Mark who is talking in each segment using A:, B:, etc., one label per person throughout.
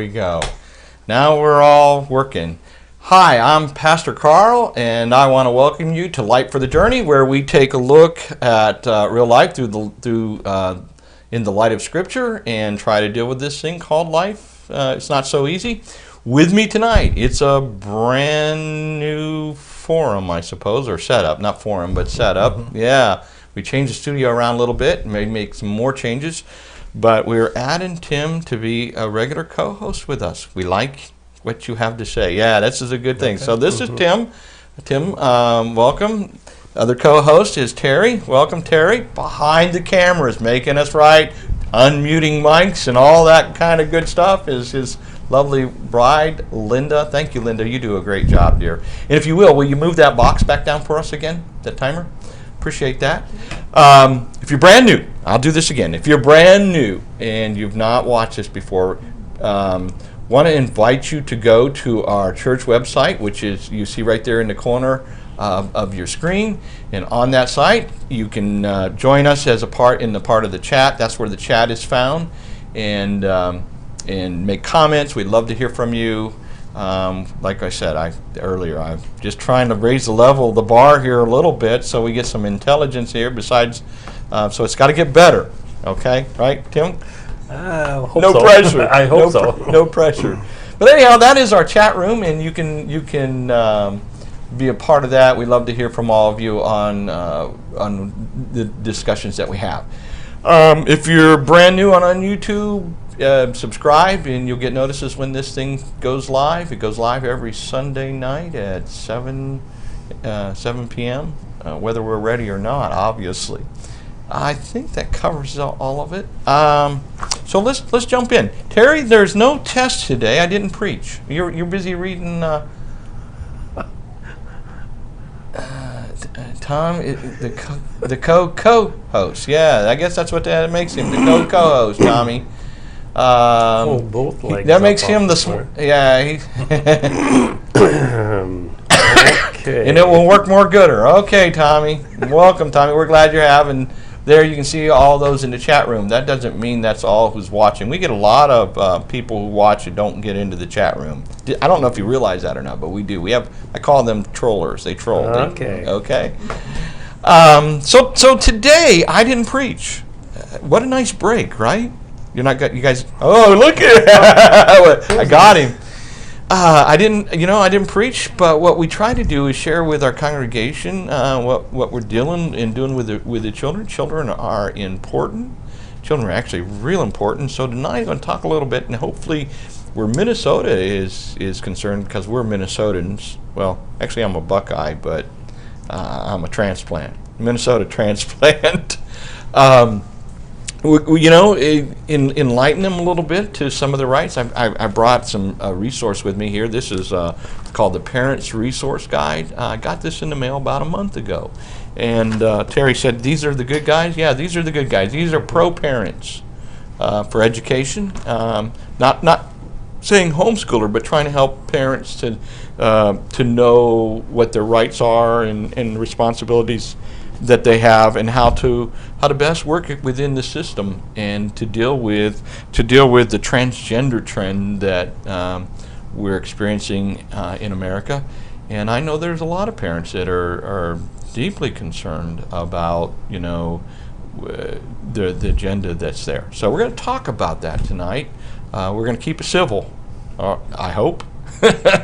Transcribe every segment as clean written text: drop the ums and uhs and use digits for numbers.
A: we go. Now we're all working. Hi, I'm Pastor Carl, and I want to welcome you to Light for the Journey, where we take a look at real life in the light of Scripture and try to deal with this thing called life. It's not so easy. With me tonight, it's a brand new forum, I suppose, or setup. Not forum, but setup. Mm-hmm. Yeah, we changed the studio around a little bit, maybe make some more changes. But we're adding Tim to be a regular co-host with us. We like what you have to say. Yeah, this is a good thing. Okay. So this is Tim. Tim, welcome. Other co-host is Terry. Welcome, Terry. Behind the cameras, making us right, unmuting mics and all that kind of good stuff is his lovely bride, Linda. Thank you, Linda. You do a great job, dear. And if you will you move that box back down for us again, that timer? Appreciate that. If you're brand new, I'll do this again. If you're brand new and you've not watched this before, want to invite you to go to our church website, which is you see right there in the corner of your screen. And on that site, you can join us as a part of the chat. That's where the chat is found, and make comments. We'd love to hear from you. Like I said earlier, I'm just trying to raise the level of the bar here a little bit so we get some intelligence here. Besides, so it's got to get better. Okay, right, Tim?
B: Hope
A: no
B: so.
A: pressure.
B: I hope so.
A: No pressure. But anyhow, that is our chat room, and you can be a part of that. We love to hear from all of you on the discussions that we have. If you're brand new on YouTube, subscribe and you'll get notices when this thing goes live. It goes live every Sunday night at 7 p.m. Whether we're ready or not, obviously. I think that covers all of it. So let's jump in. Terry, there's no test today. I didn't preach. You're busy reading. Tom, the co-host. Yeah, I guess that's what that makes him. The co-host, Tommy.
B: Both like
A: that makes him the yeah. Okay. And it will work more gooder. Okay, Tommy. Welcome, Tommy. We're glad you're having. There you can see all those in the chat room. That doesn't mean that's all who's watching. We get a lot of people who watch and don't get into the chat room. I don't know if you realize that or not, but we do. I call them trollers. They troll.
B: Okay.
A: Okay. So today I didn't preach. What a nice break, right? You guys. Oh, look at that! I got him. I didn't preach, but what we try to do is share with our congregation what we're doing with the children. Children are important. Children are actually real important. So tonight I'm going to talk a little bit, and hopefully where Minnesota is concerned, because we're Minnesotans. Well, actually I'm a Buckeye, but I'm a transplant. Minnesota transplant. Enlighten them a little bit to some of the rights. I brought some resource with me here. This is called the Parents Resource Guide. I got this in the mail about a month ago. And Terry said, these are the good guys? Yeah, these are the good guys. These are pro-parents for education. Not saying homeschooler, but trying to help parents to know what their rights are and responsibilities that they have, and how to best work it within the system, and to deal with the transgender trend that we're experiencing in America. And I know there's a lot of parents that are deeply concerned about the agenda that's there. So we're going to talk about that tonight. We're going to keep it civil. I hope.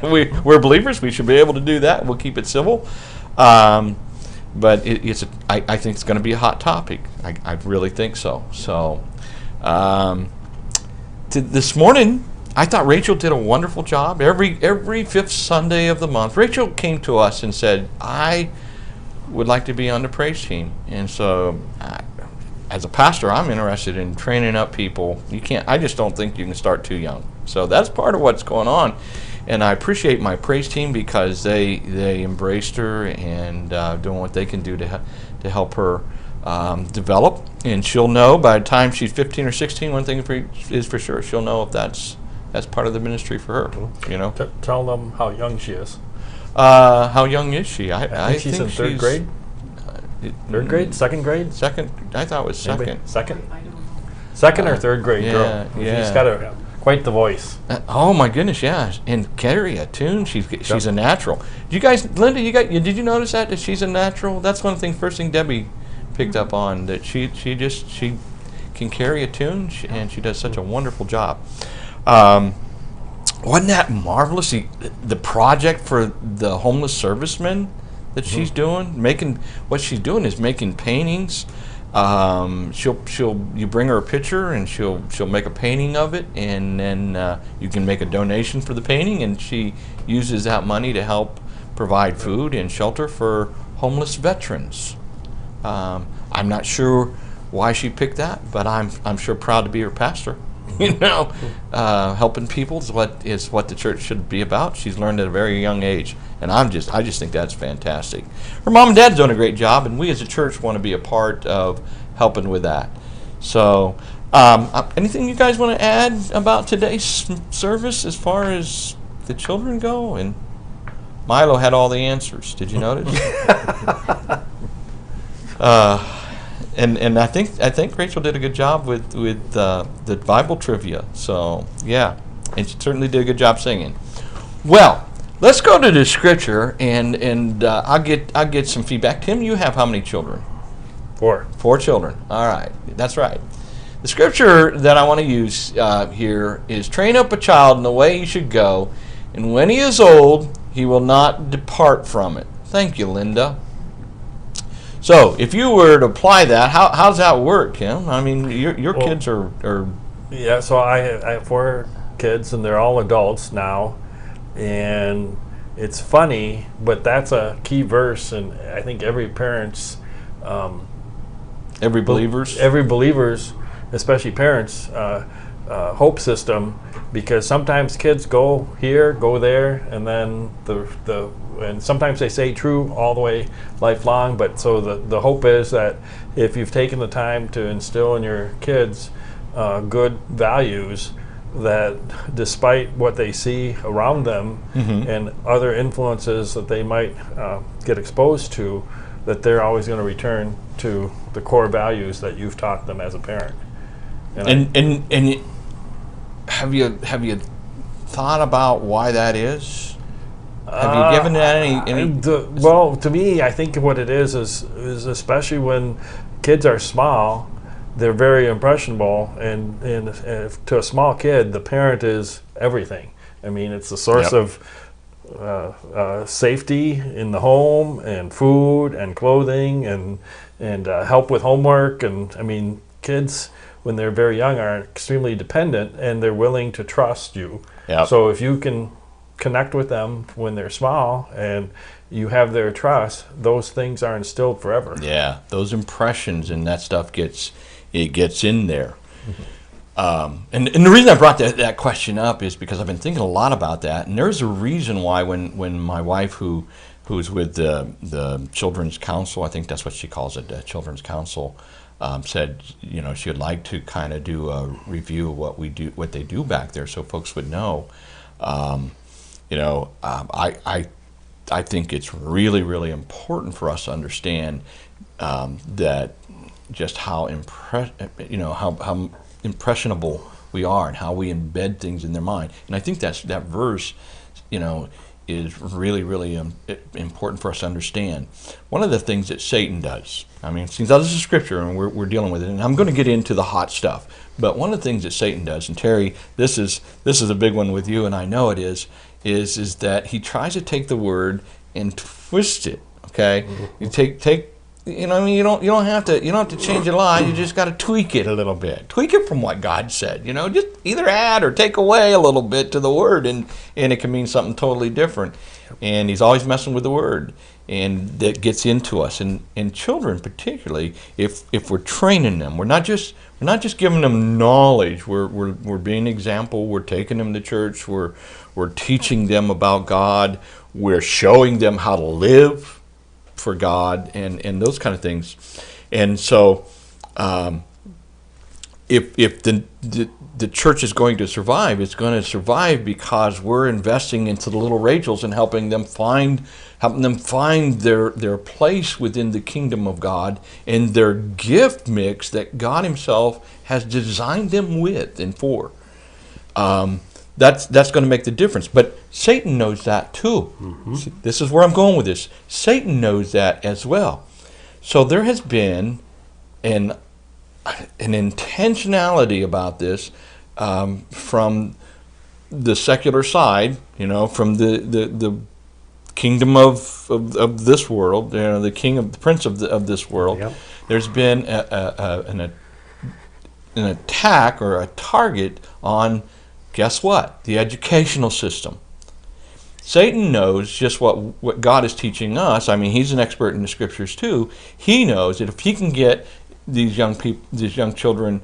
A: We're believers. We should be able to do that. We'll keep it civil. But I think it's going to be a hot topic. I really think so. So this morning, I thought Rachel did a wonderful job. Every fifth Sunday of the month, Rachel came to us and said, I would like to be on the praise team. And so as a pastor, I'm interested in training up people. I just don't think you can start too young. So that's part of what's going on. And I appreciate my praise team because they embraced her and doing what they can do to help her develop. And she'll know by the time she's 15 or 16, one thing is for sure, she'll know if that's part of the ministry for her.
B: Tell them how young she is.
A: How young is she? I think
B: she's in third grade. Third grade? Second grade?
A: Second. I thought it was second.
B: Second or third grade girl.
A: Yeah.
B: She's got quite the voice.
A: Oh my goodness, yeah, and carry a tune. She's a natural. You guys, Linda, did you notice that she's a natural? That's one thing. First thing Debbie picked up on, that she can carry a tune, and she does such a wonderful job. Wasn't that marvelous? The project for the homeless servicemen that she's doing, what she's doing is making paintings. You bring her a picture, and she'll make a painting of it, and then you can make a donation for the painting, and she uses that money to help provide food and shelter for homeless veterans. I'm not sure why she picked that, but I'm sure proud to be her pastor. Helping people is what the church should be about. She's learned at a very young age, and I just think that's fantastic. Her mom and dad's doing a great job, and we as a church want to be a part of helping with that. So, anything you guys want to add about today's service as far as the children go? And Milo had all the answers. Did you notice? And I think Rachel did a good job with the Bible trivia. So yeah, and she certainly did a good job singing. Well, let's go to the scripture, and I'll get some feedback. Tim, you have how many children?
B: 4.
A: 4 children. All right, that's right. The scripture that I want to use here is, "Train up a child in the way he should go, and when he is old, he will not depart from it." Thank you, Linda. So, if you were to apply that, how's that work, Tim? I mean, your kids are
B: Yeah, so I have 4 kids, and they're all adults now. And it's funny, but that's a key verse, and I think every parent's...
A: every believer's,
B: especially parents, hope system, because sometimes kids go here, go there, and then and sometimes they say true all the way lifelong. But so the hope is that if you've taken the time to instill in your kids good values, that despite what they see around them and other influences that they might get exposed to, that they're always going to return to the core values that you've taught them as a parent.
A: And have you thought about why that is? Have you given that any?
B: Well, to me, I think what it is especially when kids are small, they're very impressionable, and to a small kid, the parent is everything. I mean, it's the source of safety in the home, and food, and clothing, and help with homework. And I mean, kids, when they're very young, are extremely dependent, and they're willing to trust you.
A: Yep.
B: So if you can connect with them when they're small and you have their trust, those things are instilled forever.
A: Yeah, those impressions and that stuff gets in there. And the reason I brought that question up is because I've been thinking a lot about that, and there's a reason why when my wife, who's with the Children's Council, I think that's what she calls it, the Children's Council, said she would like to kind of do a review of what they do back there, so folks would know. I think it's really, really important for us to understand that just how impressionable we are, and how we embed things in their mind. And I think that verse, is really, really important for us to understand. One of the things that Satan does, I mean, since this is scripture and we're dealing with it, and I'm going to get into the hot stuff, but one of the things that Satan does, and Terry, this is a big one with you, and I know it is that he tries to take the word and twist it. Okay, you take. You don't have to change it a lot. You just got to tweak it a little bit. Tweak it from what God said. Just either add or take away a little bit to the word, and it can mean something totally different. And he's always messing with the word, and that gets into us. And children particularly, if we're training them, we're not just giving them knowledge. We're being an example. We're taking them to church. We're teaching them about God. We're showing them how to live for God, and those kind of things. And so if the church is going to survive, it's going to survive because we're investing into the little Rachels and helping them find their place within the kingdom of God and their gift mix that God himself has designed them with and for. That's going to make the difference. But Satan knows that too. See, this is where I'm going with this. Satan knows that as well. So there has been an intentionality about this from the secular side, from the kingdom of this world, the prince of this world.
C: Yep.
A: There's been an attack or a target on, guess what? The educational system. Satan knows just what God is teaching us. I mean, he's an expert in the scriptures too. He knows that if he can get these young children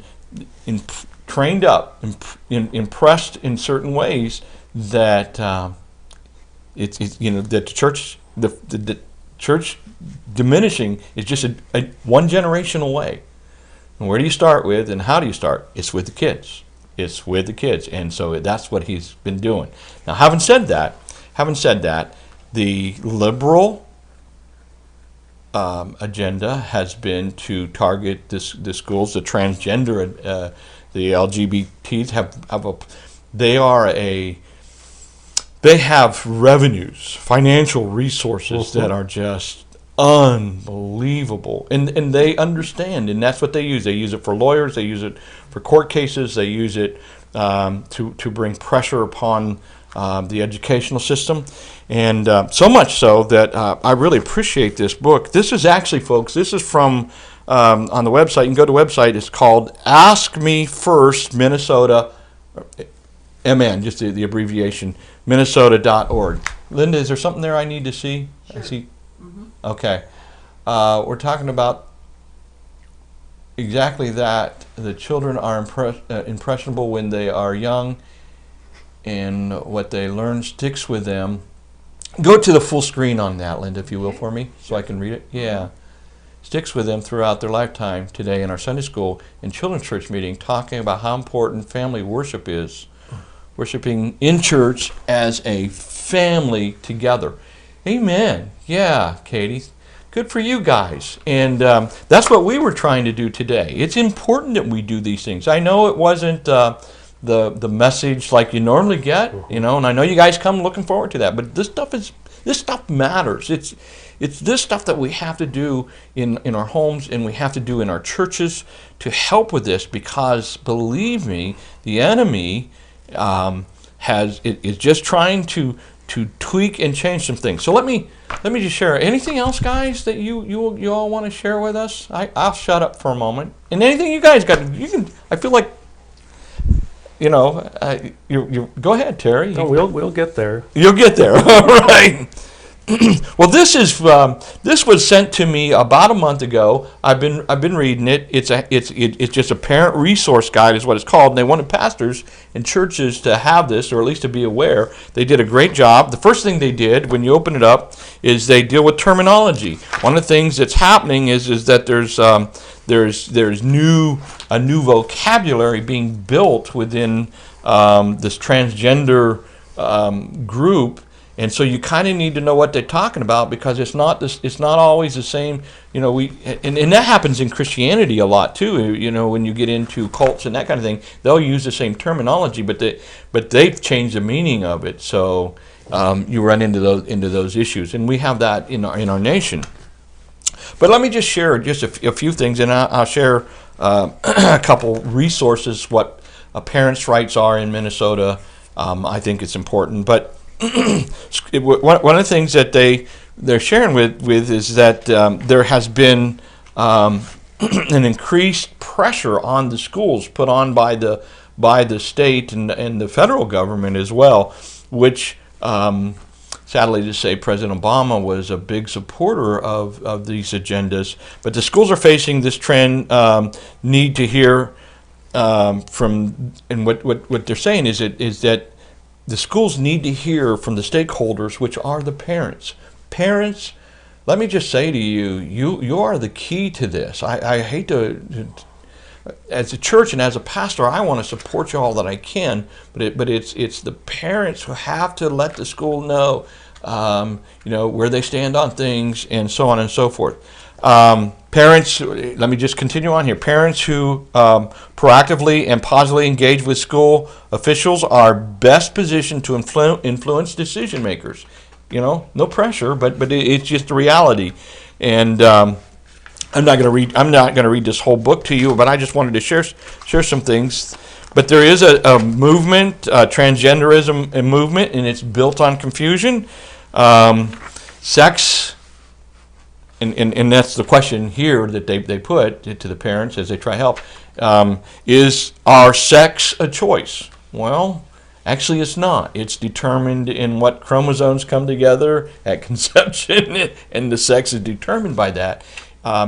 A: trained up, impressed in certain ways, that that the church diminishing is just a one generation away. And where do you start with, and how do you start? It's with the kids. It's with the kids, and so that's what he's been doing. Now, having said that, the liberal agenda has been to target the schools, the transgender, the LGBTs they have revenues, financial resources that are just unbelievable, and they understand, and that's what they use. They use it for lawyers, they use it for court cases, they use it to bring pressure upon the educational system, and so much so that I really appreciate this book. This is actually, folks, this is from on the website. You can go to the website. It's called Ask Me First Minnesota, MN, just the abbreviation, Minnesota.org. Linda, is there something there I need to see?
D: Sure.
A: I see. Okay. We're talking about exactly that. The children are impressionable when they are young, and what they learn sticks with them. Go to the full screen on that, Linda, if you will, for me, so I can read it. Yeah. Sticks with them throughout their lifetime. Today in our Sunday school and children's church meeting, talking about how important family worship is. Worshiping in church as a family together. Amen. Yeah, Katie. Good for you guys. And that's what we were trying to do today. It's important that we do these things. I know it wasn't the message like you normally get, and I know you guys come looking forward to that. But this stuff matters. It's this stuff that we have to do in our homes, and we have to do in our churches to help with this, because believe me, the enemy is just trying to tweak and change some things. So let me just share. Anything else, guys, that you all want to share with us? I'll shut up for a moment. And anything you guys got, you can. I feel like, you go ahead, Terry.
C: No, we'll get there.
A: You'll get there. All right. Well, this was sent to me about a month ago. I've been reading it. It's just a parent resource guide is what it's called. And they wanted pastors and churches to have this, or at least to be aware. They did a great job. The first thing they did when you open it up is they deal with terminology. One of the things that's happening is that there's a new vocabulary being built within this transgender group. And so you kind of need to know what they're talking about, because it's not always the same. And that happens in Christianity a lot too. When you get into cults and that kind of thing, they'll use the same terminology, but they've changed the meaning of it. So you run into those issues, and we have that in our nation. But let me just share just a few things, and I'll share a couple resources what parents' rights are in Minnesota. I think it's important, but. One of the things that they're sharing with is that there has been an increased pressure on the schools put on by the state and the federal government as well, which sadly to say President Obama was a big supporter of these agendas. But the schools are facing this trend, need to hear from, and what they're saying is that the schools need to hear from the stakeholders, which are the parents. Parents, let me just say to you, you are the key to this. I hate to, as a church and as a pastor, I want to support you all that I can, but it's the parents who have to let the school know, where they stand on things and so on and so forth. Parents, let me just continue on here. Parents who proactively and positively engage with school officials are best positioned to influence decision makers. No pressure, but it's just a reality. And I'm not going to read this whole book to you, but I just wanted to share some things. But there is a movement, transgenderism, a movement, and it's built on confusion. Sex. And that's the question here that they put to the parents as they try to help. Is our sex a choice? Well, actually it's not. It's determined in what chromosomes come together at conception, and the sex is determined by that.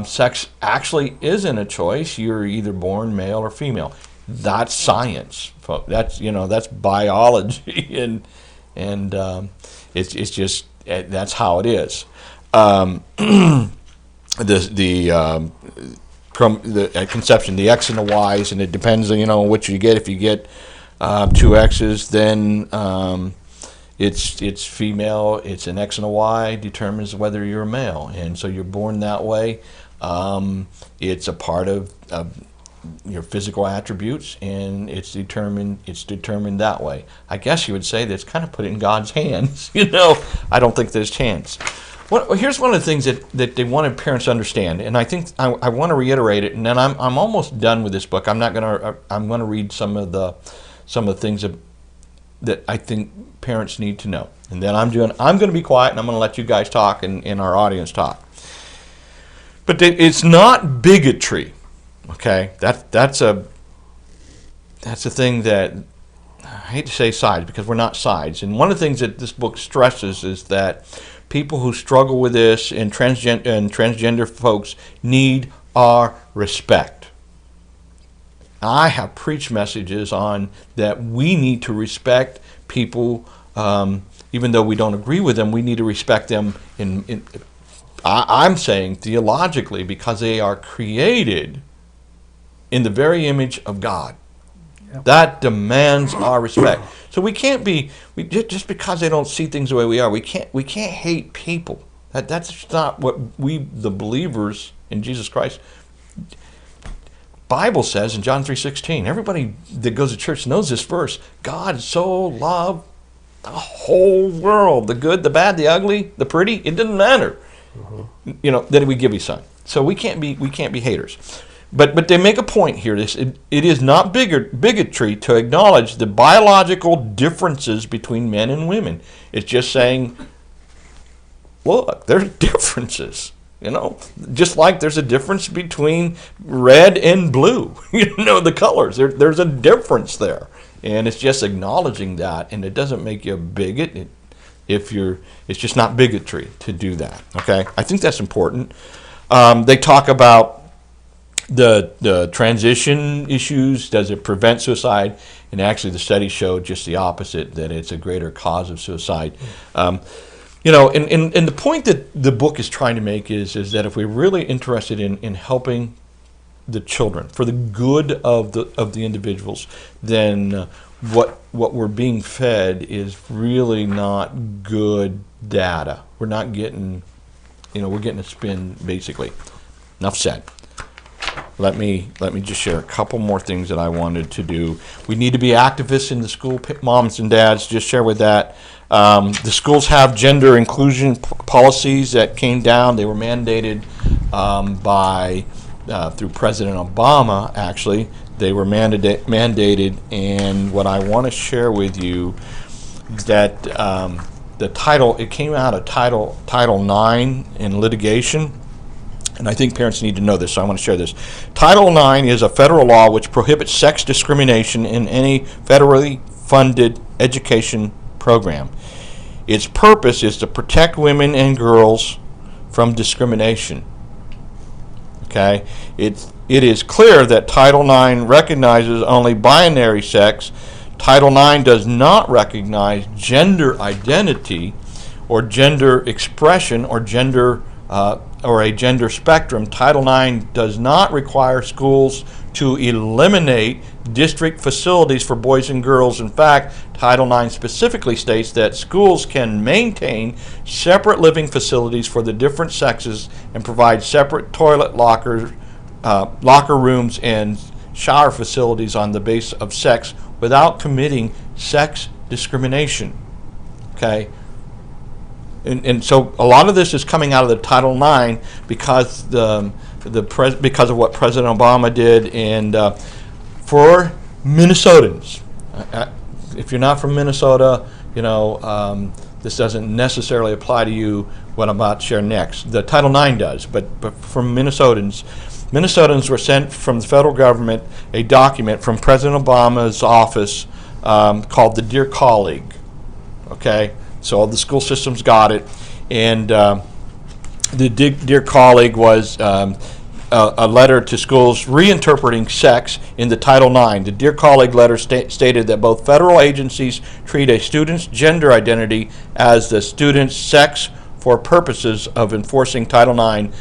A: Sex actually isn't a choice. You're either born male or female. That's science. That's biology, and it's just that's how it is. At conception, the X and the Y's, and it depends on which you get. If you get two X's, then it's female. It's an X and a Y determines whether you're a male, and so you're born that way. It's a part of your physical attributes, and it's determined that way. I guess you would say that's kind of put it in God's hands. I don't think there's chance. Here's one of the things that they wanted parents to understand, and I think I want to reiterate it. And then I'm almost done with this book. I'm going to read some of the things that I think parents need to know, and then I'm going to be quiet, and I'm going to let you guys talk and our audience talk. But it's not bigotry. Okay, that's a thing that I hate to say sides, because we're not sides. And one of the things that this book stresses is that people who struggle with this and transgender folks need our respect. I have preached messages on that we need to respect people, even though we don't agree with them. We need to respect them I'm saying theologically, because they are created in the very image of God. Yep. That demands our respect. So we can't be just because they don't see things the way we are. We can't hate people. That's not what we, the believers in Jesus Christ. Bible says in John 3:16. Everybody that goes to church knows this verse. God so loved the whole world, the good, the bad, the ugly, the pretty. It didn't matter. Mm-hmm. That we give His Son. So we can't be haters. But they make a point here. It is not bigotry to acknowledge the biological differences between men and women. It's just saying, look, there's differences. Just like there's a difference between red and blue. The colors. There's a difference there, and it's just acknowledging that, and it doesn't make you a bigot. It's just not bigotry to do that. Okay, I think that's important. They talk about the transition issues. Does it prevent suicide? And actually the study showed just the opposite, that it's a greater cause of suicide. And the point that the book is trying to make is that if we're really interested in helping the children for the good of the individuals, then what we're being fed is really not good data. We're not getting, we're getting a spin, basically. Enough said. Let me just share a couple more things that I wanted to do. We need to be activists in the school, moms and dads. Just share with that. The schools have gender inclusion policies that came down. They were mandated through President Obama. Actually, they were mandated. And what I want to share with you is that the title, it came out of Title IX in litigation. And I think parents need to know this, so I want to share this. Title IX is a federal law which prohibits sex discrimination in any federally funded education program. Its purpose is to protect women and girls from discrimination. Okay? It is clear that Title IX recognizes only binary sex. Title IX does not recognize gender identity or gender expression or gender or a gender spectrum, Title IX does not require schools to eliminate district facilities for boys and girls. In fact, Title IX specifically states that schools can maintain separate living facilities for the different sexes and provide separate toilet locker rooms and shower facilities on the basis of sex without committing sex discrimination. Okay? And so a lot of this is coming out of the Title IX because because of what President Obama did. And for Minnesotans, if you're not from Minnesota, this doesn't necessarily apply to you. What I'm about to share next, the Title IX does, but for Minnesotans were sent from the federal government a document from President Obama's office called the Dear Colleague. Okay. So all the school systems got it, and the Dear Colleague was a letter to schools reinterpreting sex in the Title IX. The Dear Colleague letter stated that both federal agencies treat a student's gender identity as the student's sex for purposes of enforcing Title IX.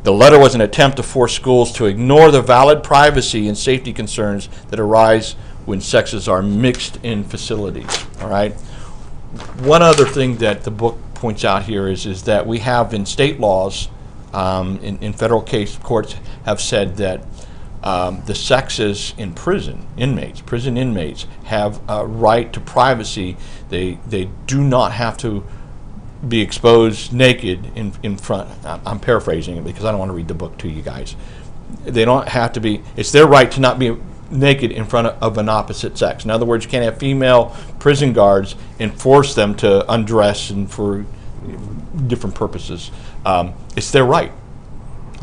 A: The letter was an attempt to force schools to ignore the valid privacy and safety concerns that arise when sexes are mixed in facilities. All right. One other thing that the book points out here is that we have in state laws, in federal courts have said that the sexes in prison inmates have a right to privacy. They do not have to be exposed naked in front. I'm paraphrasing it because I don't want to read the book to you guys. They don't have to be. It's their right to not be naked in front of an opposite sex. In other words, you can't have female prison guards and force them to undress and for different purposes. It's their right.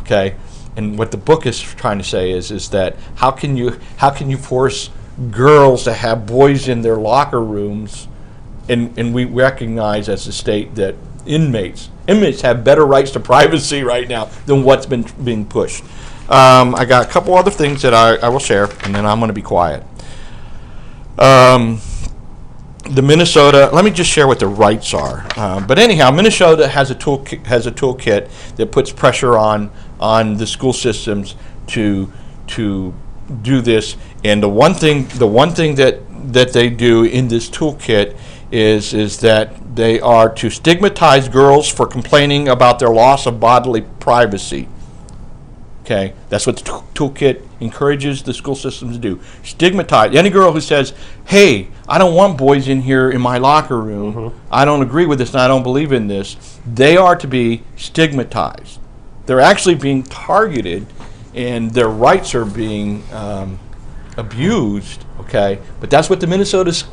A: Okay, and what the book is trying to say is that how can you force girls to have boys in their locker rooms, and we recognize as a state that inmates have better rights to privacy right now than what's been being pushed. I got a couple other things that I will share, and then I'm going to be quiet. The Minnesota, let me just share what the rights are. But anyhow, Minnesota has a toolkit that puts pressure on the school systems to do this. And the one thing that they do in this toolkit is that they are to stigmatize girls for complaining about their loss of bodily privacy. Okay, that's what the toolkit encourages the school systems to do. Stigmatize any girl who says, "Hey, I don't want boys in here in my locker room. Mm-hmm. I don't agree with this and I don't believe in this." They are to be stigmatized. They're actually being targeted, and their rights are being abused. Okay, but that's what the Minnesota's.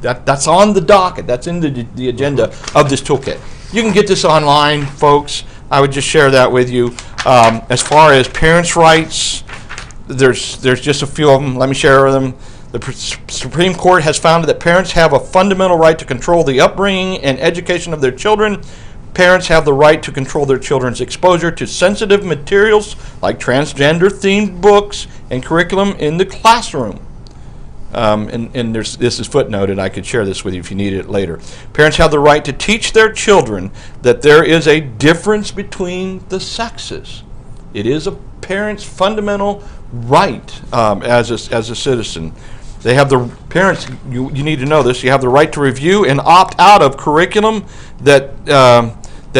A: That's on the docket. That's in the agenda of this toolkit. You can get this online, folks. I would just share that with you. As far as parents' rights, there's just a few of them. Let me share them. The Supreme Court has found that parents have a fundamental right to control the upbringing and education of their children. Parents have the right to control their children's exposure to sensitive materials like transgender-themed books and curriculum in the classroom. And this is footnoted. I could share this with you if you need it later. Parents have the right to teach their children that there is a difference between the sexes. It is a parent's fundamental right as a citizen. They have the parents. You need to know this. You have the right to review and opt out of curriculum that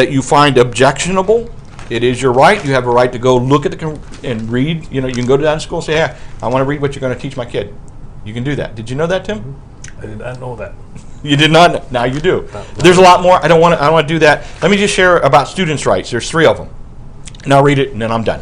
A: you find objectionable. It is your right. You have a right to go look at and read. You can go down to school and say, "Hey, I want to read what you're going to teach my kid." You can do that. Did you know that, Tim?
B: I did not know that.
A: You did not know. Now you do. There's a lot more. I don't want to do that. Let me just share about students' rights. There's 3 of them. And I'll read it, and then I'm done.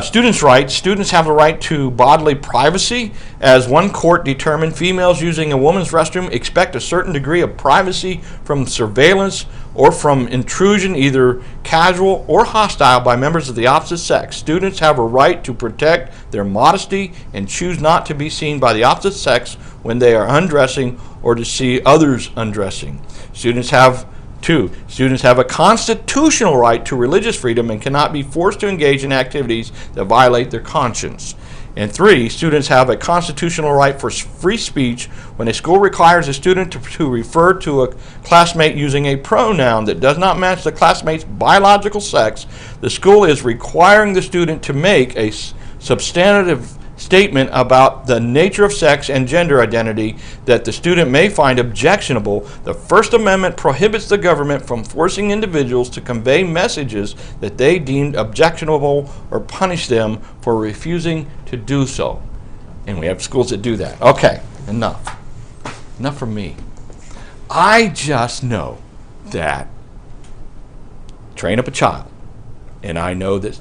A: Students' rights. Students have the right to bodily privacy. As one court determined, females using a woman's restroom expect a certain degree of privacy from surveillance or from intrusion, either casual or hostile, by members of the opposite sex. Students have a right to protect their modesty and choose not to be seen by the opposite sex when they are undressing or to see others undressing. Students have a constitutional right to religious freedom and cannot be forced to engage in activities that violate their conscience. And 3, students have a constitutional right for free speech when a school requires a student to refer to a classmate using a pronoun that does not match the classmate's biological sex. The school is requiring the student to make a substantive statement about the nature of sex and gender identity that the student may find objectionable. The First Amendment prohibits the government from forcing individuals to convey messages that they deemed objectionable or punish them for refusing to do so. And we have schools that do that. Okay, enough. Enough from me. I just know that train up a child, and I know that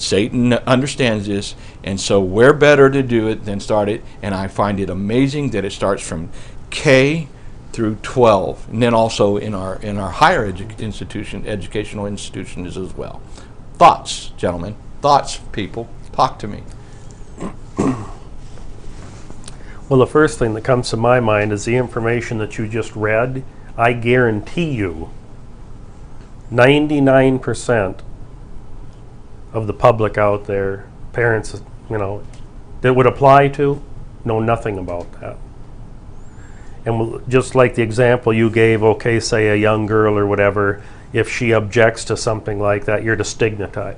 A: Satan understands this, and so where better to do it than start it? And I find it amazing that it starts from K through 12, and then also in our higher educational institutions as well. Thoughts, gentlemen? Thoughts, people? Talk to me.
C: Well, the first thing that comes to my mind is the information that you just read. I guarantee you 99% of the public out there, parents, that would apply to, know nothing about that. And just like the example you gave, okay, say a young girl or whatever, if she objects to something like that, you're to stigmatize,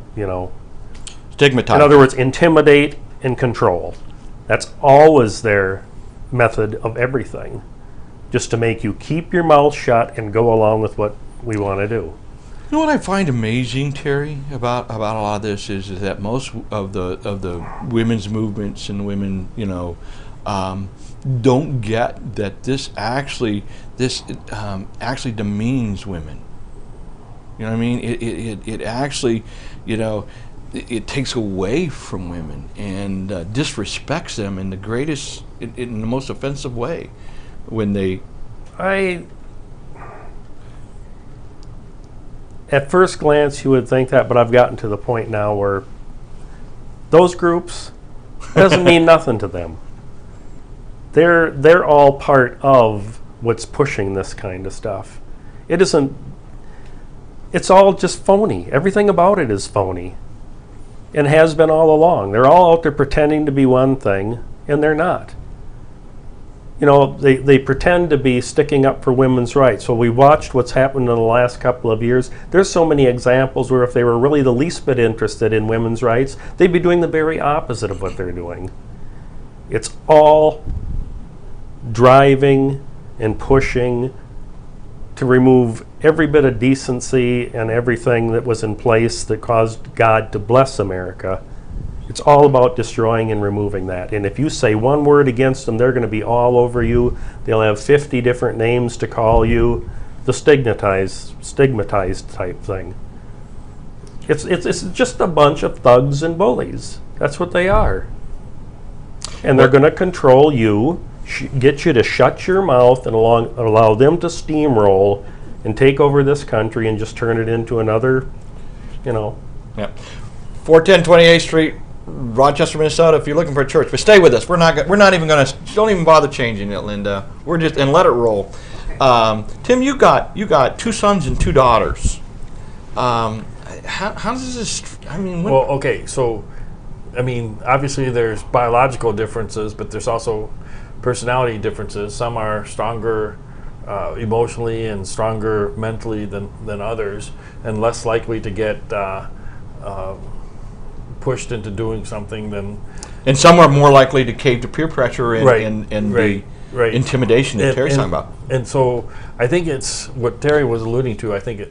A: Stigmatize.
C: In other words, intimidate and control. That's always their method of everything, just to make you keep your mouth shut and go along with what we want to do.
A: You know what I find amazing, Terry, about a lot of this is that most of the women's movements and women, don't get that this actually demeans women. You know what I mean? It actually, it takes away from women and disrespects them in the most offensive way when they.
C: At first glance, you would think that, but I've gotten to the point now where those groups doesn't mean nothing to them. They're all part of what's pushing this kind of stuff. It isn't. It's all just phony. Everything about it is phony, and has been all along. They're all out there pretending to be one thing, and they're not. They pretend to be sticking up for women's rights. So we watched what's happened in the last couple of years. There's so many examples where if they were really the least bit interested in women's rights, they'd be doing the very opposite of what they're doing. It's all driving and pushing to remove every bit of decency and everything that was in place that caused God to bless America. It's all about destroying and removing that. And if you say one word against them, they're going to be all over you. They'll have 50 different names to call you. The stigmatized type thing. It's just a bunch of thugs and bullies. That's what they are. And they're going to control you, get you to shut your mouth and allow them to steamroll and take over this country and just turn it into another,
A: Yeah. 410 28th Street, Rochester, Minnesota. If you're looking for a church, but stay with us. We're not even going to. Don't even bother changing it, Linda. We're just and let it roll. Tim, you got 2 sons and 2 daughters. How does this?
B: Well, okay, so obviously there's biological differences, but there's also personality differences. Some are stronger emotionally and stronger mentally than others, and less likely to get pushed into doing something than.
A: And some are more likely to cave to peer pressure and the intimidation that Terry's talking about.
B: And so I think it's what Terry was alluding to. I think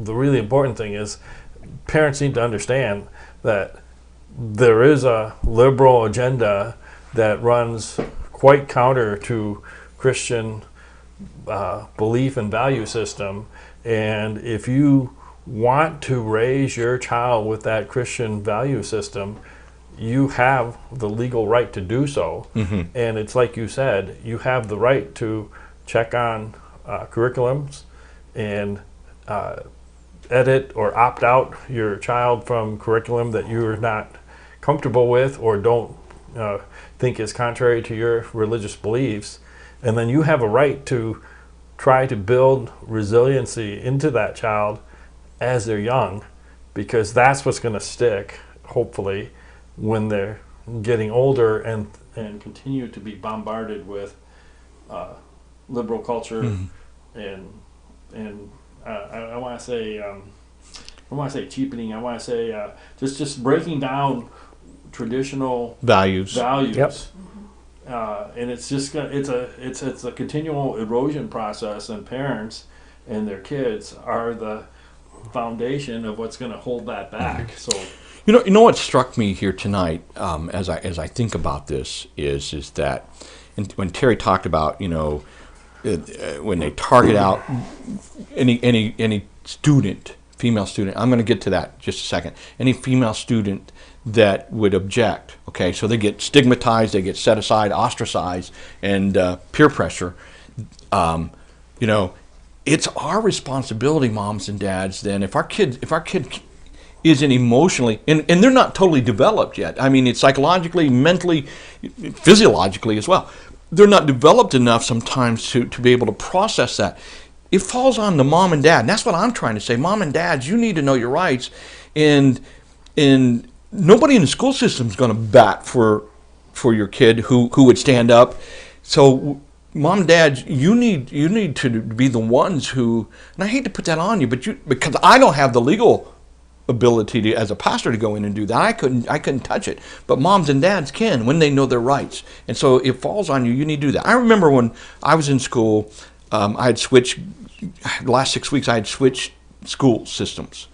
B: the really important thing is parents need to understand that there is a liberal agenda that runs quite counter to Christian belief and value system. And if you want to raise your child with that Christian value system, you have the legal right to do so. Mm-hmm. And it's like you said, you have the right to check on curriculums and edit or opt out your child from curriculum that you're not comfortable with or don't think is contrary to your religious beliefs. And then you have a right to try to build resiliency into that child as they're young, because that's what's going to stick, hopefully, when they're getting older and continue to be bombarded with liberal culture and I want to say cheapening. I want to say just breaking down traditional
A: Values.
C: Yep.
B: And it's just it's a continual erosion process, and parents and their kids are the foundation of what's going to hold that back. So
A: You know what struck me here tonight, as I think about this is that, and when Terry talked about, when they target out any student, female student, I'm going to get to that in just a second. Any female student that would object, okay, so they get stigmatized, they get set aside, ostracized, and peer pressure. It's our responsibility, moms and dads. Then, if our kid isn't emotionally, and they're not totally developed yet. I mean, it's psychologically, mentally, physiologically as well. They're not developed enough sometimes to be able to process that. It falls on the mom and dad. And that's what I'm trying to say. Mom and dads, you need to know your rights. And nobody in the school system is going to bat for your kid who would stand up. So mom and dad, you need to be the ones who, and I hate to put that on you, because I don't have the legal ability to, as a pastor, to go in and do that. I couldn't touch it, but moms and dads can when they know their rights. And so it falls on you. You need to do that. I remember when I was in school, I had switched the last 6 weeks. I had switched school systems,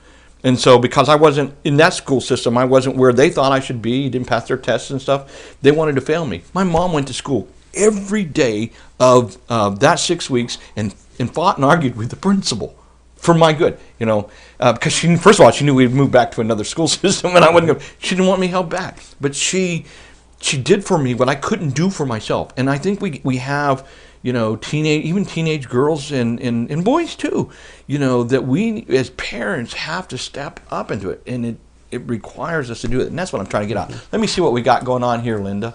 A: and so because I wasn't in that school system, I wasn't where they thought I should be. Didn't pass their tests and stuff. They wanted to fail me. My mom went to school every day of that 6 weeks and fought and argued with the principal for my good, because she, first of all, she knew we'd move back to another school system, and I wouldn't go. She didn't want me held back, but she did for me what I couldn't do for myself. And I think we have, teenage girls and boys too, that we as parents have to step up into it, and it requires us to do it. And that's what I'm trying to get at. Let me see what we got going on here, Linda.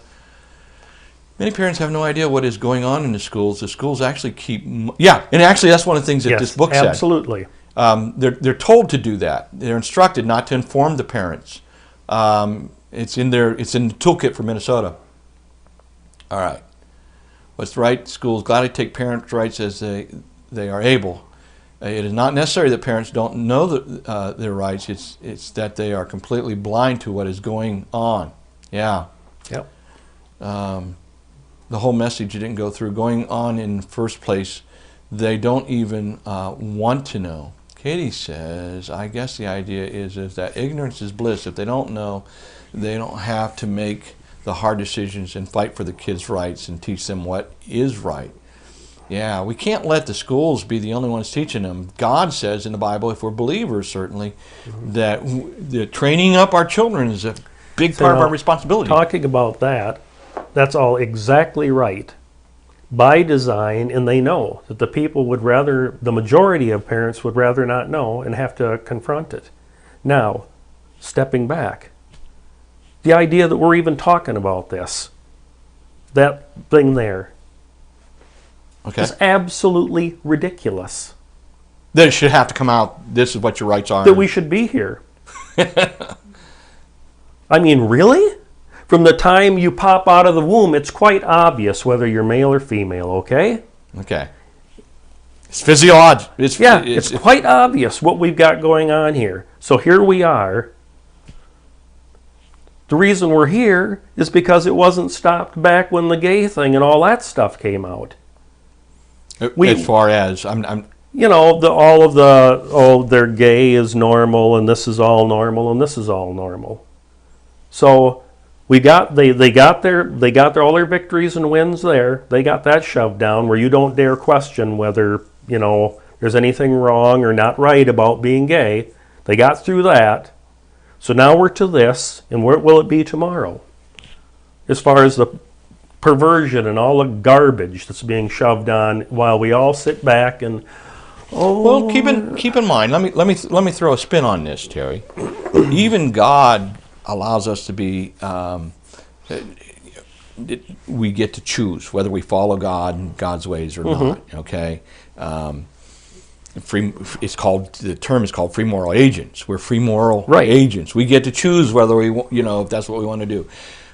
A: Many parents have no idea what is going on in the schools. The schools actually and actually that's one of the things that this book said.
C: Absolutely.
A: They're told to do that. They're instructed not to inform the parents. It's in the toolkit for Minnesota. All right. What's right? Schools gladly take parents' rights as they are able. It is not necessary that parents don't know their rights. It's that they are completely blind to what is going on. Yeah.
C: Yep.
A: The whole message didn't go through. Going on in the first place, they don't even want to know. Katie says, I guess the idea is that ignorance is bliss. If they don't know, they don't have to make the hard decisions and fight for the kids' rights and teach them what is right. Yeah, we can't let the schools be the only ones teaching them. God says in the Bible, if we're believers certainly, that the training up our children is a big part of our responsibility.
C: Talking about that, that's all exactly right by design, and they know that the majority of parents would rather not know and have to confront it. Now, stepping back, the idea that we're even talking about this, that thing there, is absolutely ridiculous.
A: That it should have to come out, this is what your rights are.
C: That we should be here. I mean, really? From the time you pop out of the womb, it's quite obvious whether you're male or female, okay?
A: Okay. It's physiological.
C: It's quite obvious what we've got going on here. So here we are. The reason we're here is because it wasn't stopped back when the gay thing and all that stuff came out.
A: As far as, I'm
C: they're gay is normal, and this is all normal, and this is all normal. So they got all their victories and wins there. They got that shoved down where you don't dare question whether, there's anything wrong or not right about being gay. They got through that. So now we're to this, and where will it be tomorrow? As far as the perversion and all the garbage that's being shoved on while we all sit back and
A: well, keep in mind. Let me throw a spin on this, Terry. Even God allows us to be. We get to choose whether we follow God and God's ways or not. Okay. The term is called free moral agents. We're free moral agents. We get to choose whether if that's what we want to do.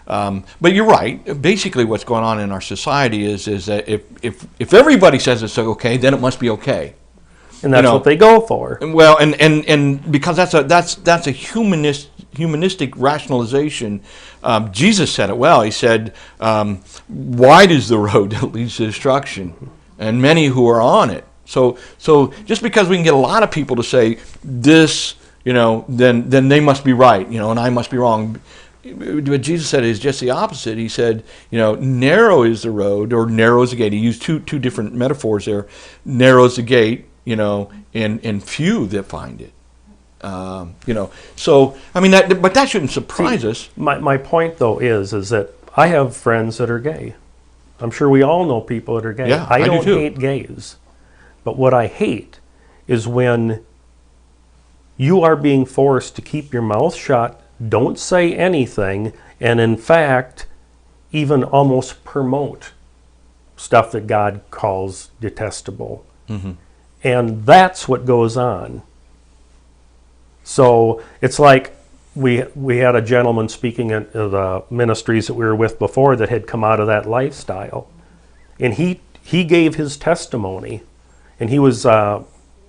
A: But you're right. Basically, what's going on in our society is that if everybody says it's okay, then it must be okay.
C: And that's what they go for.
A: Well, and because that's a humanistic rationalization. Jesus said it well. He said, "Wide is the road that leads to destruction, and many who are on it." So just because we can get a lot of people to say this, then they must be right, and I must be wrong. What Jesus said is just the opposite. He said, narrow is the road, or narrow is the gate. He used two different metaphors there. Narrow is the gate, and few that find it. So I mean but that shouldn't surprise us.
C: My point though is that I have friends that are gay. I'm sure we all know people that are gay.
A: Yeah,
C: I
A: do
C: don't
A: too.
C: hate gays, but what I hate is when you are being forced to keep your mouth shut, don't say anything, and in fact, even almost promote stuff that God calls detestable.
A: Mm-hmm.
C: And that's what goes on. So it's like we had a gentleman speaking at the ministries that we were with before that had come out of that lifestyle. And he gave his testimony. And he was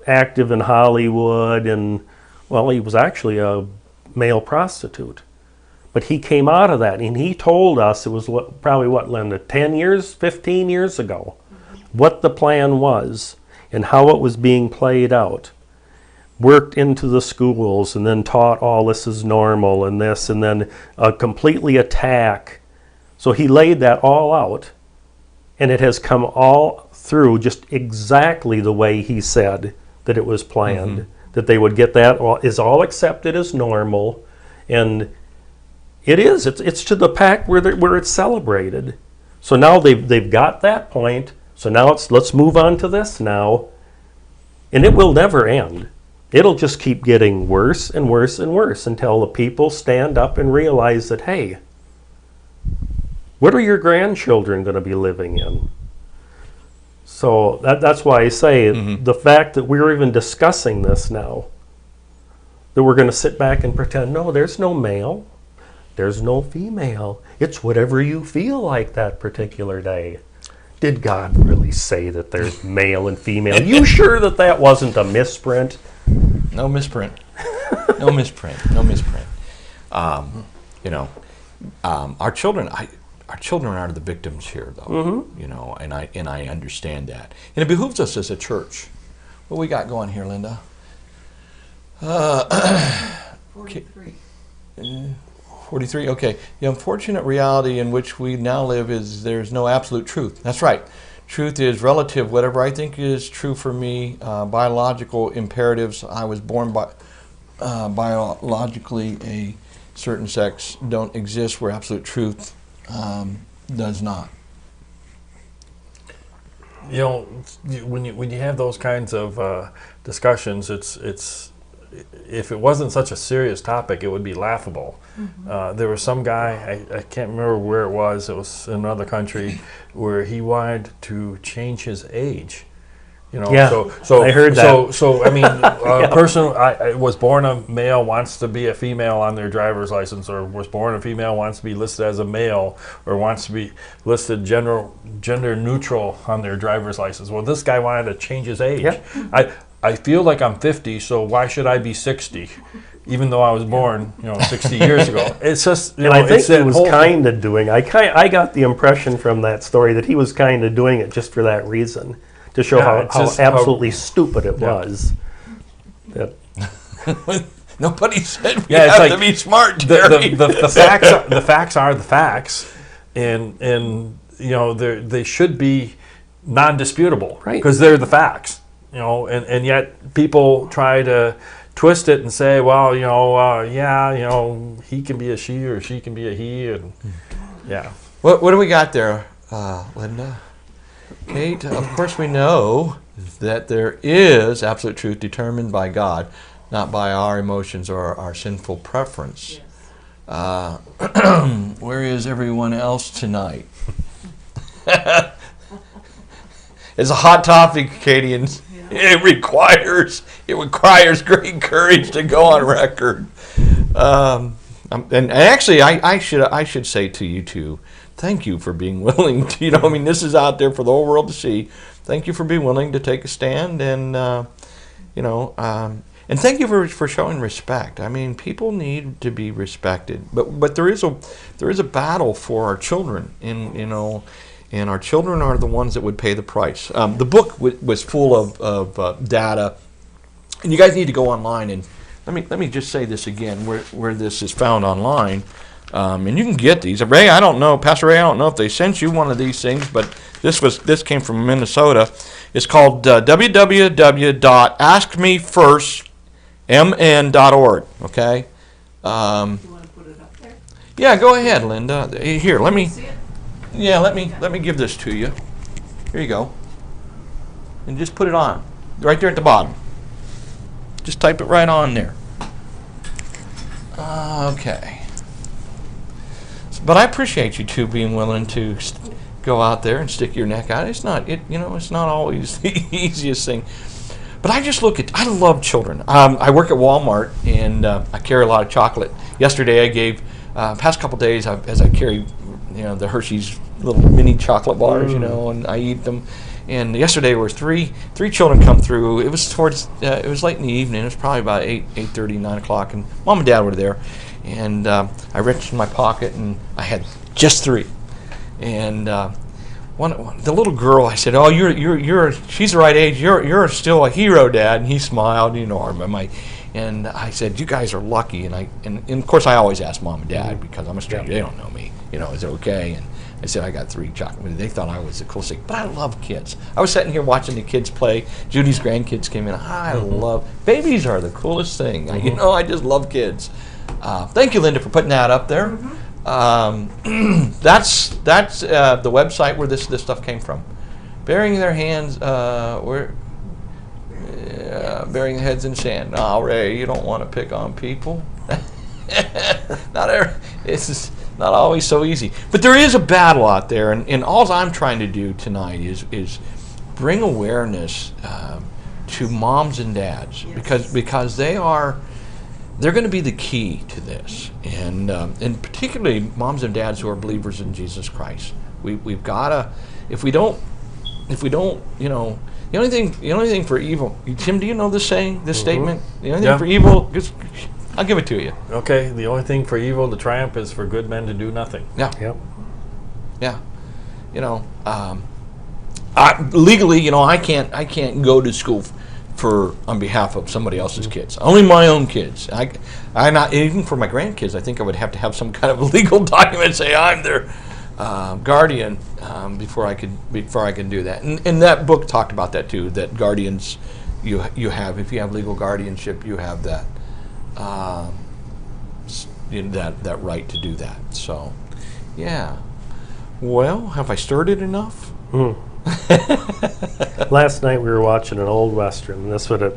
C: active in Hollywood, and, well, he was actually a male prostitute. But he came out of that, and he told us, it was probably, Linda, 10 years, 15 years ago, what the plan was and how it was being played out. Worked into the schools and then taught all this is normal and this, and then completely attack. So he laid that all out, and it has come all through just exactly the way he said that it was planned. Mm-hmm. That they would get that is all accepted as normal, and it is. It's to the pact where it's celebrated. So now they've got that point. So now let's move on to this now, and it will never end. It'll just keep getting worse and worse and worse until the people stand up and realize that, hey, what are your grandchildren going to be living in? So that's why I say the fact that we're even discussing this now, that we're going to sit back and pretend, no, there's no male, there's no female. It's whatever you feel like that particular day. Did God really say that there's male and female? You sure that wasn't a misprint?
A: No misprint. No misprint. No misprint. Our children. Our children are the victims here, though. Mm-hmm. And I understand that, and it behooves us as a church. What we got going here, Linda?
D: 43.
A: 43. Okay. The unfortunate reality in which we now live is there's no absolute truth. That's right. Truth is relative. Whatever I think is true for me, biological imperatives. I was born biologically a certain sex don't exist where absolute truth does not.
B: When you have those kinds of discussions, it's if it wasn't such a serious topic, it would be laughable. Mm-hmm. There was some guy, I can't remember where it was in another country, where he wanted to change his age.
C: Yeah,
B: so
C: I heard that.
B: So I mean, a person was born a male wants to be a female on their driver's license, or was born a female wants to be listed as a male, or wants to be listed gender neutral on their driver's license. Well, this guy wanted to change his age. Yeah. I feel like I'm 50, so why should I be 60? Even though I was born, 60 years ago. It's just,
C: and I think he was kind of doing. I got the impression from that story that he was kind of doing it just for that reason, to show how absolutely stupid it was. That
A: nobody said we have to be smart, Jerry.
B: The facts are the facts, and they should be non-disputable, right? Because they're the facts. And yet people try to twist it and say, well, he can be a she or she can be a he, and yeah.
A: What do we got there, Linda? Kate, of course we know that there is absolute truth determined by God, not by our emotions or our sinful preference. Yes. Where is everyone else tonight? It's a hot topic, Katie, and it requires great courage to go on record. and actually, I should say to you too, thank you for being willing to. I mean, this is out there for the whole world to see. Thank you for being willing to take a stand, and and thank you for showing respect. I mean, people need to be respected, but there is a battle for our children, and our children are the ones that would pay the price. The book was full of data, and you guys need to go online and let me just say this again, where this is found online, and you can get these. Ray, I don't know, Pastor Ray, I don't know if they sent you one of these things, but this came from Minnesota. It's called www.askmefirstmn.org. Okay.
D: You want to put it up there?
A: Yeah, go ahead, Linda. Here, let me.
D: See it?
A: Yeah, let me give this to you. Here you go. And just put it on right there at the bottom. Just type it right on there. Okay. But I appreciate you two being willing to go out there and stick your neck out. It's not always the easiest thing. But I love children. I work at Walmart, and I carry a lot of chocolate. Yesterday I gave, past couple days, as I carry, the Hershey's little mini chocolate bars, and I eat them. And yesterday there was three children come through. It was it was late in the evening. It was probably about 8:30, 9 o'clock, and Mom and Dad were there. And I reached in my pocket, and I had just three. And the little girl, I said, "Oh, she's the right age. You're still a hero, Dad." And he smiled, and I said, "You guys are lucky." And of course I always ask Mom and Dad because I'm a stranger. They don't know me. Is it okay? And I said, I got three chocolate. They thought I was the coolest thing. But I love kids. I was sitting here watching the kids play. Judy's grandkids came in. I love babies are the coolest thing. I just love kids. Thank you, Linda, for putting that up there. That's the website where this stuff came from. Burying their hands, burying their heads in sand. Oh, Ray, you don't want to pick on people. It's not always so easy. But there is a battle out there, and all I'm trying to do tonight is bring awareness to moms and dads, because they're going to be the key to this, and particularly moms and dads who are believers in Jesus Christ. We've got to, if we don't, the only thing for evil. Tim, do you know this saying, this statement? The only thing for evil, I'll give it to you.
B: Okay, the only thing for evil to triumph is for good men to do nothing.
A: Yeah.
C: Yep.
A: Yeah. Legally, I can't go to school on behalf of somebody else's kids. Only my own kids. I'm not, even for my grandkids. I think I would have to have some kind of legal document say I'm their guardian before I can do that. And that book talked about that too. That guardians, you have, if you have legal guardianship, you have that that right to do that. So, yeah. Well, have I stirred it enough?
C: Last night we were watching an old Western, and this would have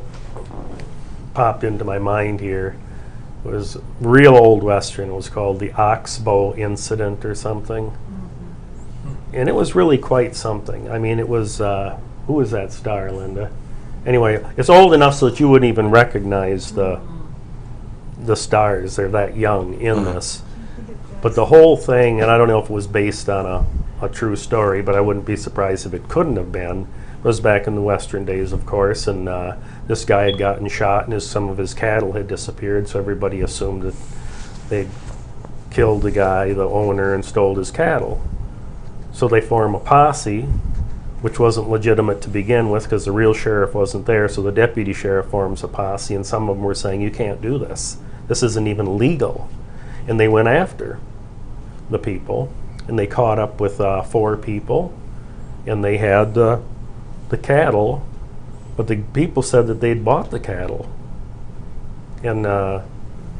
C: popped into my mind here. It was real old Western. It was called the Oxbow Incident or something. And it was really quite something. I mean, it was, who was that star, Linda? Anyway, it's old enough so that you wouldn't even recognize the stars. They're that young in this. But the whole thing, and I don't know if it was based on a true story, but I wouldn't be surprised if it couldn't have been, was back in the Western days, of course, and this guy had gotten shot and some of his cattle had disappeared, so everybody assumed that they'd killed the guy, the owner, and stole his cattle. So they form a posse, which wasn't legitimate to begin with because the real sheriff wasn't there, so the deputy sheriff forms a posse, and some of them were saying, you can't do this. This isn't even legal. And they went after the people, and they caught up with 4 people, and they had the cattle, but the people said that they'd bought the cattle. And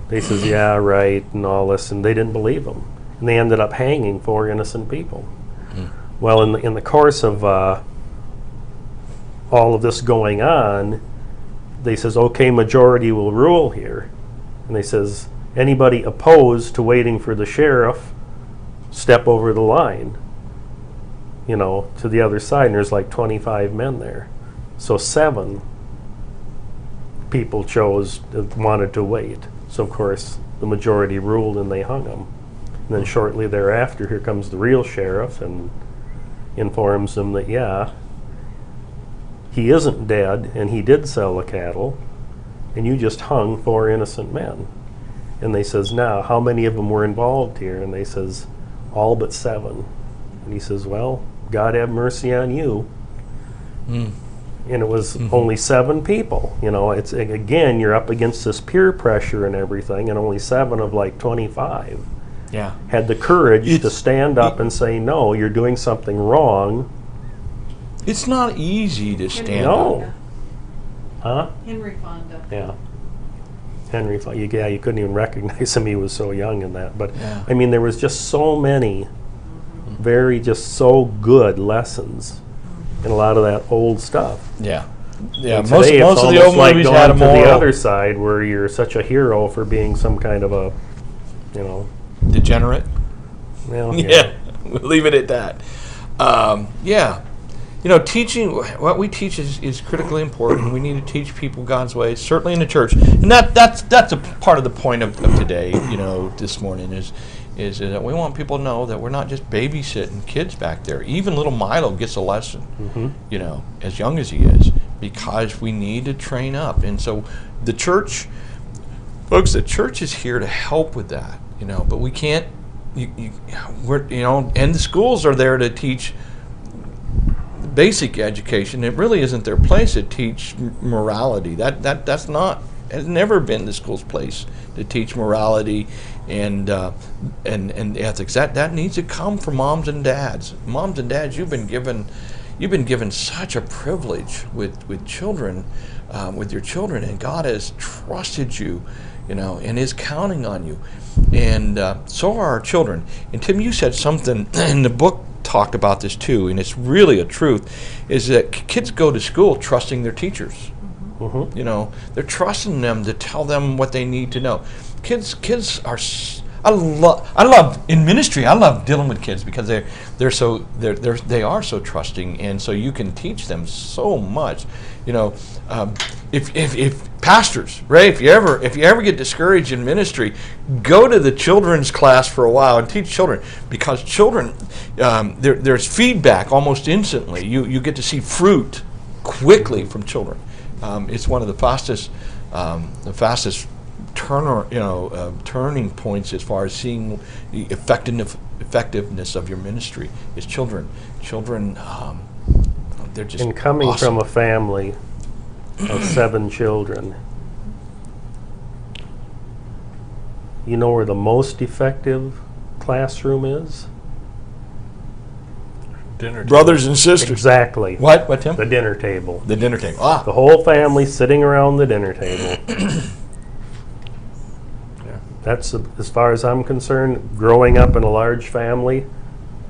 C: they says, yeah, right, and all this, and they didn't believe them. And they ended up hanging 4 innocent people. Well, in the course of all of this going on, they says, okay, majority will rule here. And they says, anybody opposed to waiting for the sheriff, step over the line, to the other side. And there's like 25 men there. So 7 people wanted to wait. So of course, the majority ruled and they hung him. And then shortly thereafter, here comes the real sheriff and informs them that, yeah, he isn't dead and he did sell the cattle and you just hung 4 innocent men. And they says, now, how many of them were involved here? And they says, all but 7. And he says, well, God have mercy on you. And it was only 7 people. You know, it's, again, you're up against this peer pressure and everything, and only 7 of like 25 had the courage to stand up and say, no, you're doing something wrong.
A: It's not easy to stand
C: No.
A: up.
C: Huh?
D: Henry Fonda.
C: Yeah. Henry, you couldn't even recognize him. He was so young in that. But,
A: Yeah.
C: I mean, there was just so many very just so good lessons in a lot of that old stuff.
A: Yeah. Yeah,
C: And
A: most
C: today it's
A: of the
C: almost
A: old
C: like
A: movies
C: going
A: had a
C: to
A: moral.
C: the other side where you're such a hero for being some kind of a, you know,
A: Degenerate.
C: well,
A: Yeah, we'll leave it at that. Yeah. You know, teaching, what we teach is critically important. We need to teach people God's ways, certainly in the church. And that's a part of the point of today, you know, this morning is that we want people to know that we're not just babysitting kids back there. Even little Milo gets a lesson, you know, as young as he is, because we need to train up. And so the church, folks, the church is here to help with that, you know, but we can't, we're, you know, and the schools are there to teach basic education. It really isn't their place to teach morality. That's not, has never been the school's place to teach morality and ethics. That needs to come from moms and dads. Moms and dads, you've been given such a privilege with children, with your children, and God has trusted you, you know, and is counting on you, and so are our children. And Tim, you said something in the book talked about this too, and it's really a truth, is that kids go to school trusting their teachers. You know, they're trusting them to tell them what they need to know. Kids are. I love in ministry. I love dealing with kids because they are so trusting, and so you can teach them so much. You know, if pastors, right? If you ever get discouraged in ministry, go to the children's class for a while and teach children, because children, there's feedback almost instantly. You get to see fruit quickly from children. It's one of the fastest turning points as far as seeing the effectiveness of your ministry is children. Children, they're just
C: and coming
A: awesome.
C: from a family of 7 children, you know where the most effective classroom is?
B: Dinner table.
A: Brothers and sisters.
C: Exactly.
A: What, Tim?
C: The dinner table.
A: The dinner table. Ah,
C: The whole family sitting around the dinner table. That's, as far as I'm concerned, growing up in a large family,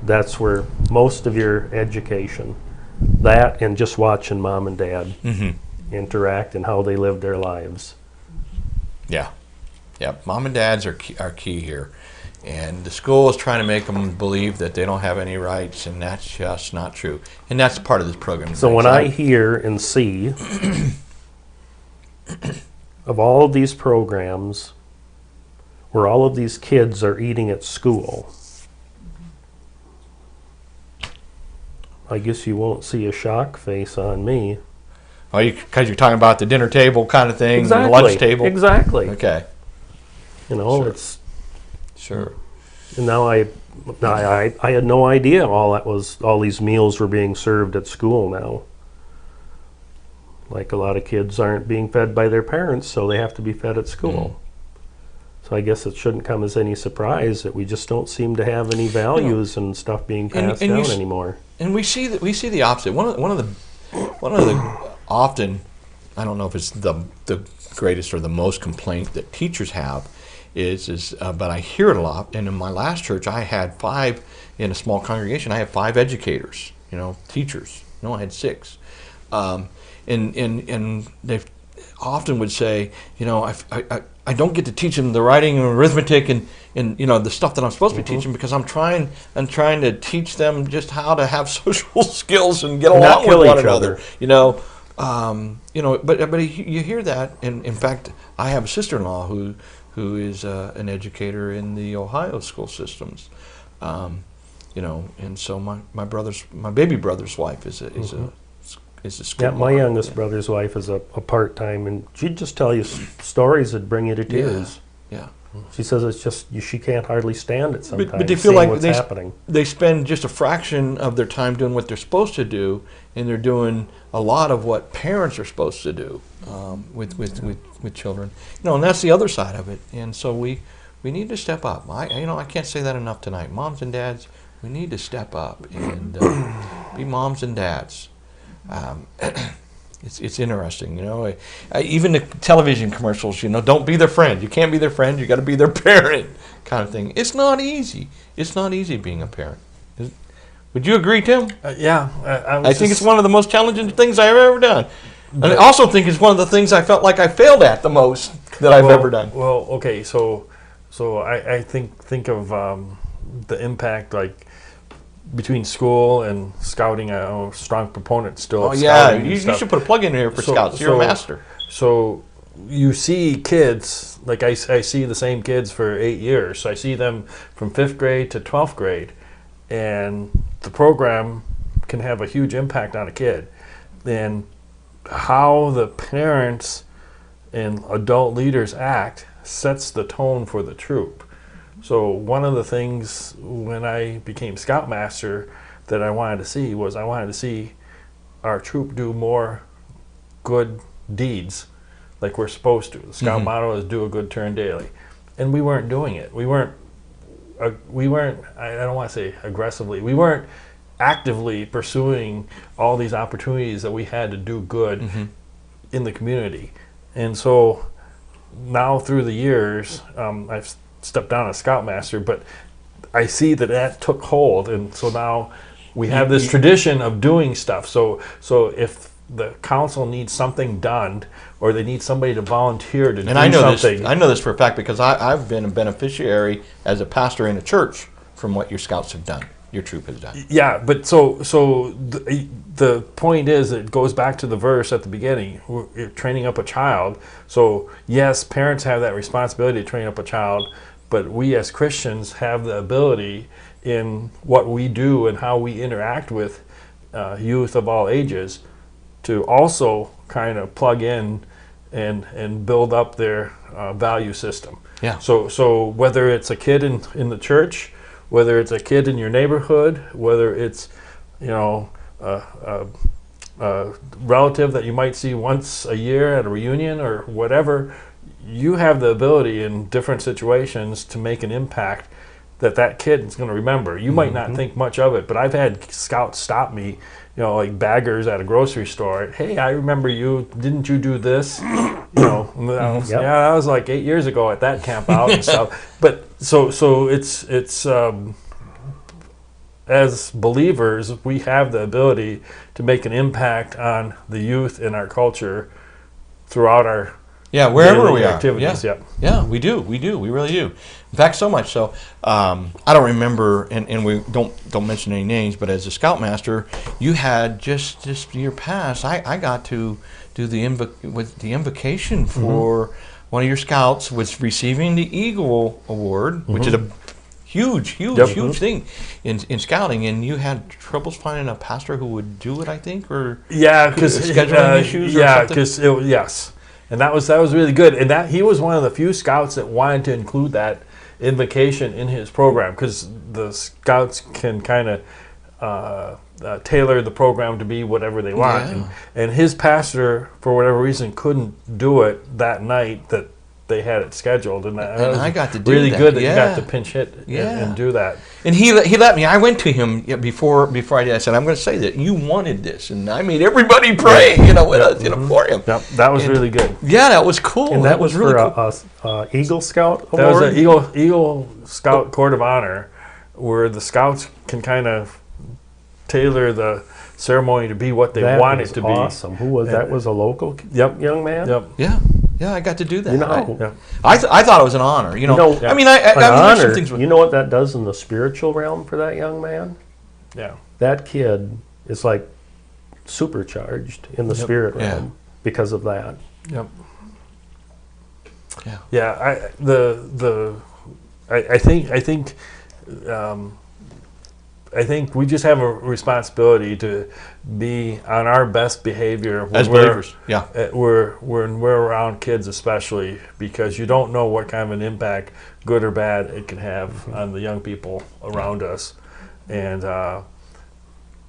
C: that's where most of your education, that and just watching mom and dad interact and how they live their lives.
A: yeah. Mom and dads are key here. And the school is trying to make them believe that they don't have any rights, and that's just not true. And that's part of this program.
C: So when I hear and see of all of these programs where all of these kids are eating at school, I guess you won't see a shock face on me.
A: Oh, because you're talking about the dinner table kind of thing,
C: Exactly.
A: the lunch table.
C: Exactly.
A: Okay.
C: You know,
A: Sure.
C: it's,
A: Sure.
C: and now I had no idea all these meals were being served at school now. Like a lot of kids aren't being fed by their parents, so they have to be fed at school. So I guess it shouldn't come as any surprise that we just don't seem to have any values and stuff being passed
A: and you
C: down
A: s-
C: anymore.
A: And we see the opposite. One of the often, I don't know if it's the greatest or the most complaint that teachers have is but I hear it a lot. And in my last church, I had 5 in a small congregation. I had 5 educators, you know, teachers. No, I had 6, and they often would say, you know, I don't get to teach them the writing and arithmetic and you know the stuff that I'm supposed to be teaching because I'm trying to teach them just how to have social skills and get
C: Not
A: along with
C: kill
A: one
C: each
A: another.
C: other.
A: You know, But you hear that, and in fact, I have a sister-in-law who is an educator in the Ohio school systems, and so my baby brother's wife is a school.
C: Yeah, my youngest brother's wife is a part-time, and she'd just tell you stories that bring you to tears.
A: Yeah.
C: She says it's just she can't hardly stand it sometimes.
A: But they feel
C: seeing
A: like
C: what's happening.
A: they spend just a fraction of their time doing what they're supposed to do, and they're doing a lot of what parents are supposed to do with children. And that's the other side of it. And so we need to step up. I can't say that enough tonight. Moms and dads, we need to step up and be moms and dads. It's interesting, even the television commercials, don't be their friend. You can't be their friend. You got to be their parent, kind of thing. It's not easy. It's not easy being a parent. Would you agree, Tim?
B: Yeah.
A: I think it's one of the most challenging things I've ever done. And I also think it's one of the things I felt like I failed at the most that I've ever done.
B: Well, okay, so I think of the impact, like, between school and scouting. I'm a strong proponent still of scouting.
A: You should put a plug in here for scouts. You're a master.
B: So you see kids, like I see the same kids for 8 years. So I see them from 5th grade to 12th grade, and the program can have a huge impact on a kid. And how the parents and adult leaders act sets the tone for the troop. So one of the things when I became Scoutmaster that I wanted to see was I wanted to see our troop do more good deeds like we're supposed to. The Scout motto is do a good turn daily. And we weren't doing it. We weren't, I don't want to say aggressively, we weren't actively pursuing all these opportunities that we had to do good in the community. And so now through the years, I've stepped down as Scoutmaster, but I see that took hold, and so now we have this tradition of doing stuff. So if the council needs something done, or they need somebody to volunteer to do something.
A: I know this for a fact because I've been a beneficiary as a pastor in a church from what your scouts have done, your troop has done.
B: Yeah, but so the point is, it goes back to the verse at the beginning. You're training up a child. So yes, parents have that responsibility to train up a child, but we as Christians have the ability in what we do and how we interact with youth of all ages to also kind of plug in and build up their value system.
A: Yeah.
B: So whether it's a kid in the church, whether it's a kid in your neighborhood, whether it's a relative that you might see once a year at a reunion or whatever, you have the ability in different situations to make an impact that kid is going to remember. You might not think much of it, but I've had scouts stop me, like baggers at a grocery store. Hey, I remember you. Didn't you do this? Yeah, that was like 8 years ago at that camp out and stuff. But so it's as believers, we have the ability to make an impact on the youth in our culture throughout our
A: wherever we are.
B: Activities.
A: Yeah, we do. We really do. In fact, so much so, I don't remember, and we don't mention any names, but as a Scoutmaster, you had just this year past, I got to do the invocation for one of your scouts was receiving the Eagle Award, which is a huge thing in scouting, and you had troubles finding a pastor who would do it, I think, or
B: because
A: scheduling issues.
B: Yes. And that was really good. And that he was one of the few scouts that wanted to include that invocation in his program, because the scouts can kind of tailor the program to be whatever they want.
A: Yeah.
B: And his pastor, for whatever reason, couldn't do it that night that they had it scheduled, and
A: I got to do
B: really
A: that.
B: good that you got to pinch hit and do that.
A: And he let me. I went to him before I did. I said, "I'm going to say that you wanted this," and I made everybody pray, with us, for him.
B: Yep, that was really good.
A: Yeah, that was cool.
C: And that was
A: really
C: for
A: cool.
C: Eagle Scout Award?
B: That was an Eagle Scout Court of Honor, where the scouts can kind of tailor the ceremony to be what they want it to be.
C: Awesome. Who was that? Was a local young man?
B: Yep.
A: Yeah, I got to do that.
C: I
A: I thought it was an honor. I mean,
C: honor,
A: some things
C: you know what that does in the spiritual realm for that young man?
B: Yeah.
C: That kid is like supercharged in the
B: Yep.
C: spirit
A: Yeah.
C: realm because of that.
B: Yep.
A: Yeah.
B: Yeah, I think we just have a responsibility to be on our best behavior when
A: As believers, yeah.
B: when we're around kids, especially because you don't know what kind of an impact, good or bad, it can have on the young people around us, and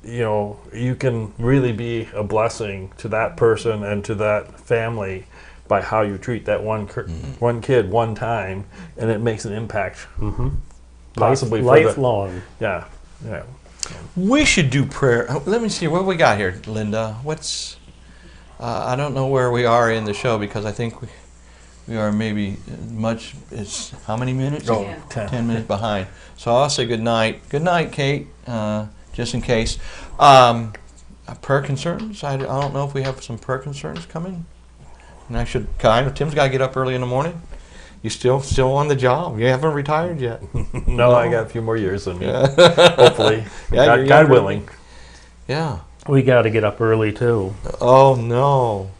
B: you can really be a blessing to that person and to that family by how you treat that one kid one time, and it makes an impact. Possibly for
C: lifelong.
B: yeah.
A: We should do prayer. Let me see what we got here, Linda. What's I don't know where we are in the show because I think we are maybe much. It's how many minutes?
B: Oh,
A: 10 minutes behind. So I'll say good night. Good night, Kate. Just in case. Prayer concerns. I don't know if we have some prayer concerns coming. And I should kind of. Tim's got to get up early in the morning. You still on the job? You haven't retired yet?
B: No, I got a few more years than you. Hopefully,
A: Yeah, you're
B: God
A: younger.
B: willing.
A: Yeah.
C: We got to get up early too.
A: Oh no.